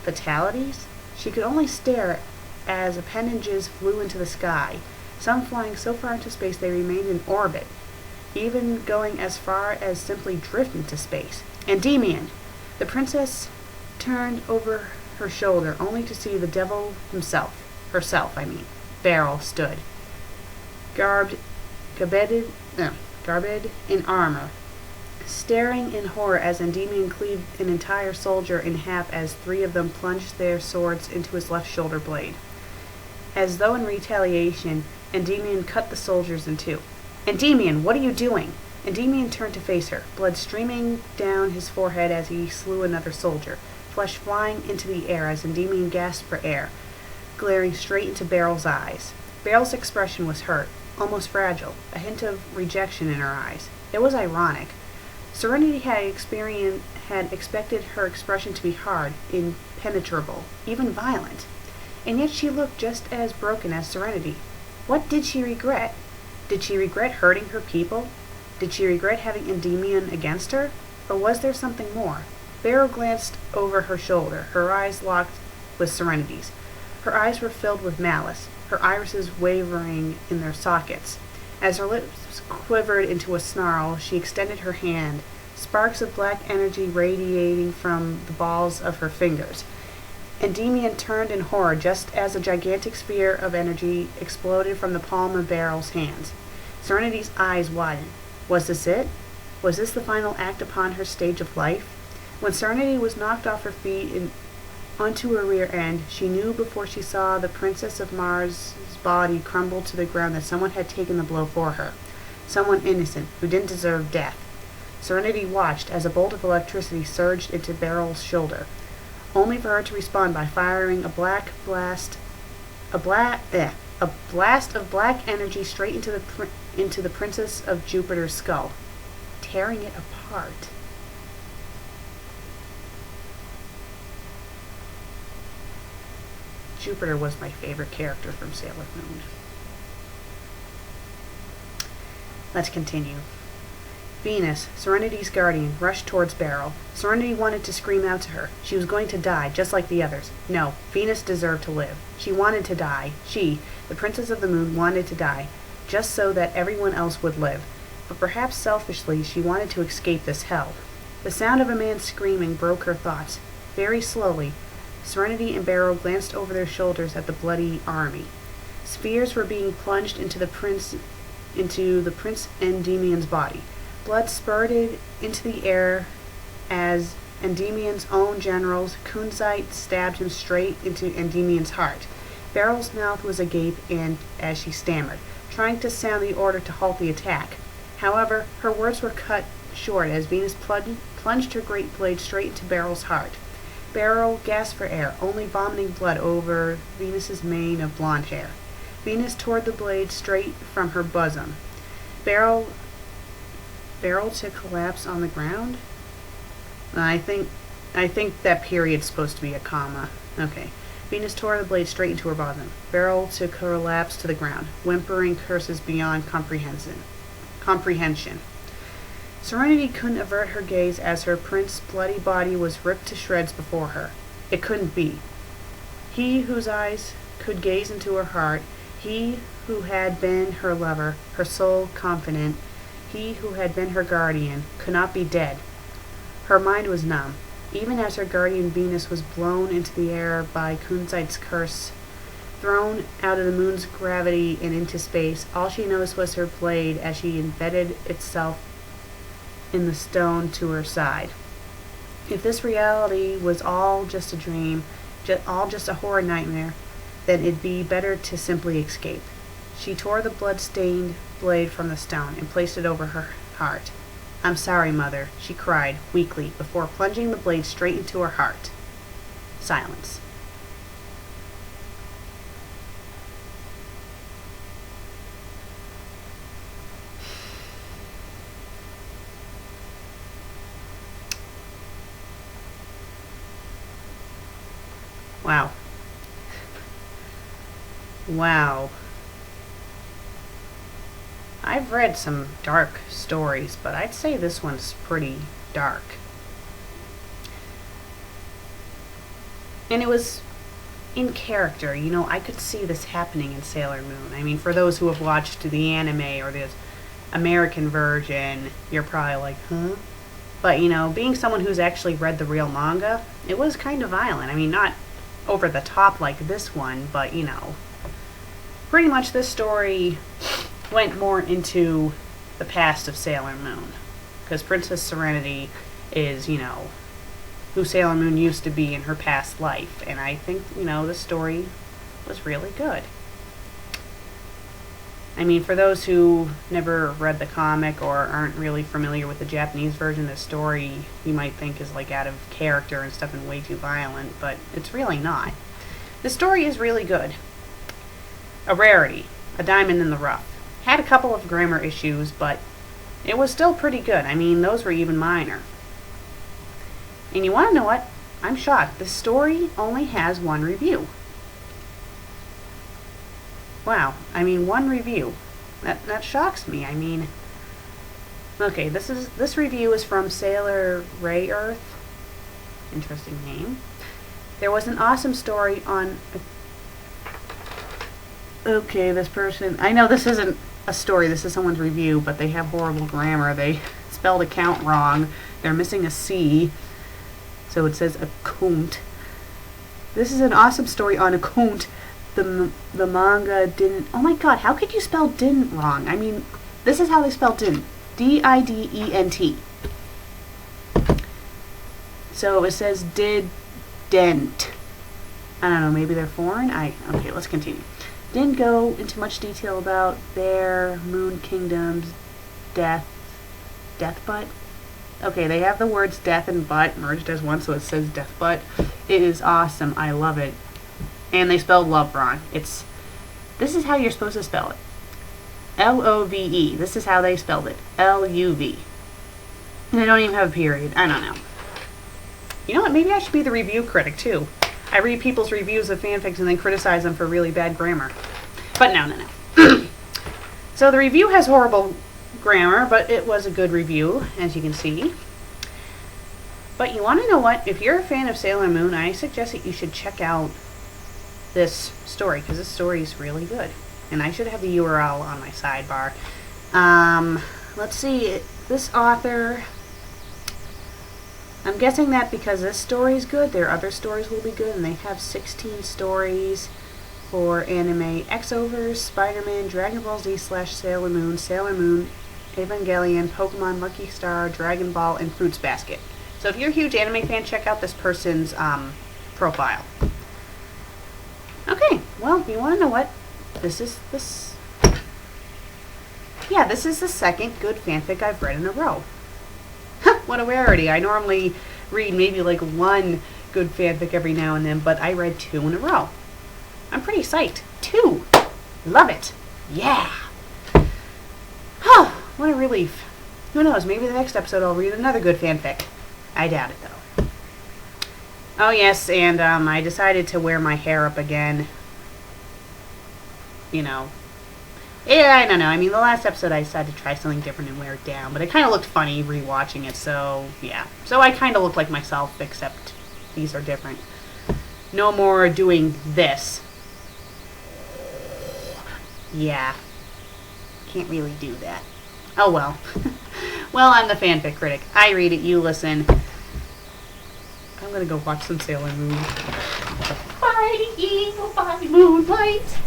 fatalities? She could only stare as appendages flew into the sky, some flying so far into space they remained in orbit, even going as far as simply drift into space. Endymion! The princess turned over her shoulder, only to see the devil herself, Beryl stood, garbed in armor, staring in horror as Endymion cleaved an entire soldier in half as three of them plunged their swords into his left shoulder blade. As though in retaliation, Endymion cut the soldiers in two. Endymion, what are you doing? Endymion turned to face her, blood streaming down his forehead as he slew another soldier, flesh flying into the air as Endymion gasped for air, glaring straight into Beryl's eyes. Beryl's expression was hurt, almost fragile, a hint of rejection in her eyes. It was ironic. Serenity had expected her expression to be hard, impenetrable, even violent. And yet she looked just as broken as Serenity. What did she regret? Did she regret hurting her people? Did she regret having Endymion against her? Or was there something more? Beryl glanced over her shoulder, her eyes locked with Serenity's. Her eyes were filled with malice, her irises wavering in their sockets. As her lips quivered into a snarl, she extended her hand, sparks of black energy radiating from the balls of her fingers. Endymion turned in horror just as a gigantic sphere of energy exploded from the palm of Beryl's hands. Serenity's eyes widened. Was this it? Was this the final act upon her stage of life? When Serenity was knocked off her feet and onto her rear end, she knew before she saw the Princess of Mars' body crumble to the ground that someone had taken the blow for her. Someone innocent, who didn't deserve death. Serenity watched as a bolt of electricity surged into Beryl's shoulder, only for her to respond by firing a blast of black energy straight into the Princess of Jupiter's skull, tearing it apart. Jupiter was my favorite character from Sailor Moon. Let's continue. Venus, Serenity's guardian, rushed towards Beryl. Serenity wanted to scream out to her. She was going to die, just like the others. No, Venus deserved to live. She wanted to die. She, the Princess of the Moon, wanted to die, just so that everyone else would live. But perhaps selfishly, she wanted to escape this hell. The sound of a man screaming broke her thoughts. Very slowly, Serenity and Beryl glanced over their shoulders at the bloody army. Spheres were being plunged into the Prince Endymion's body. Blood spurted into the air as Endymion's own generals, Kunzite, stabbed him straight into Endymion's heart. Beryl's mouth was agape as she stammered, trying to sound the order to halt the attack. However, her words were cut short as Venus plunged her great blade straight into Beryl's heart. Beryl gasped for air, only vomiting blood over Venus's mane of blonde hair. Venus tore the blade straight from her bosom. Beryl to collapse on the ground? I think that period's supposed to be a comma. Okay. Venus tore the blade straight into her bosom. Beryl to collapse to the ground, whimpering curses beyond comprehension. Serenity couldn't avert her gaze as her prince's bloody body was ripped to shreds before her. It couldn't be. He whose eyes could gaze into her heart, he who had been her lover, her sole confidant, he who had been her guardian, could not be dead. Her mind was numb. Even as her guardian Venus was blown into the air by Kunzite's curse, thrown out of the moon's gravity and into space, all she noticed was her blade as she embedded itself in the stone to her side. If this reality was all just a dream, all just a horror nightmare, then it'd be better to simply escape. She tore the blood-stained blade from the stone and placed it over her heart. "I'm sorry, Mother," she cried weakly before plunging the blade straight into her heart. Silence. Wow. Wow. I've read some dark stories, but I'd say this one's pretty dark. And it was in character. You know, I could see this happening in Sailor Moon. I mean, for those who have watched the anime or the American version, you're probably like, huh? But, you know, being someone who's actually read the real manga, it was kind of violent. I mean, not over the top like this one, but, you know, pretty much this story went more into the past of Sailor Moon. Because Princess Serenity is, you know, who Sailor Moon used to be in her past life. And I think, you know, the story was really good. I mean, for those who never read the comic or aren't really familiar with the Japanese version, the story you might think is like out of character and stuff and way too violent, but it's really not. The story is really good. A rarity, a diamond in the rough. Had a couple of grammar issues, but it was still pretty good. I mean, those were even minor. And you want to know what? I'm shocked. This story only has one review. Wow, I mean, one review. That shocks me. I mean, okay, this review is from Sailor Ray Earth. Interesting name. There was an awesome story on. Okay, this person. I know this isn't a story. This is someone's review, but they have horrible grammar. They spelled account wrong. They're missing a C, so it says account. This is an awesome story on account. The manga didn't. Oh my god, how could you spell didn't wrong? I mean, this is how they spell didn't. D-I-D-E-N-T. So it says didn't. I don't know, maybe they're foreign? Okay, let's continue. Didn't go into much detail about their Moon Kingdom's death butt. Okay, they have the words death and butt merged as one, so it says death butt. It is awesome. I love it. And they spelled love wrong. This is how you're supposed to spell it. L-O-V-E. This is how they spelled it. L-U-V. And they don't even have a period. I don't know. You know what? Maybe I should be the review critic, too. I read people's reviews of fanfics and then criticize them for really bad grammar. But no. So the review has horrible grammar, but it was a good review, as you can see. But you want to know what? If you're a fan of Sailor Moon, I suggest that you should check out this story, because this story is really good. And I should have the URL on my sidebar. Let's see, this author, I'm guessing that because this story is good, their other stories will be good, and they have 16 stories for anime: X-Overs, Spider-Man, Dragon Ball Z / Sailor Moon, Evangelion, Pokemon, Lucky Star, Dragon Ball, and Fruits Basket. So if you're a huge anime fan, check out this person's profile. Okay, well, you want to know what? This is the second good fanfic I've read in a row. What a rarity. I normally read maybe like one good fanfic every now and then, but I read 2 in a row. I'm pretty psyched. 2! Love it. Yeah! Oh, what a relief. Who knows, maybe the next episode I'll read another good fanfic. I doubt it, though. Oh yes, and I decided to wear my hair up again. You know. Yeah, I don't know. I mean, the last episode I decided to try something different and wear it down, but it kind of looked funny rewatching it, so yeah. So I kind of look like myself, except these are different. No more doing this. Yeah. Can't really do that. Oh well. Well, I'm the fanfic critic. I read it, you listen. I'm gonna go watch some Sailor Moon. By the eagle, by moonlight.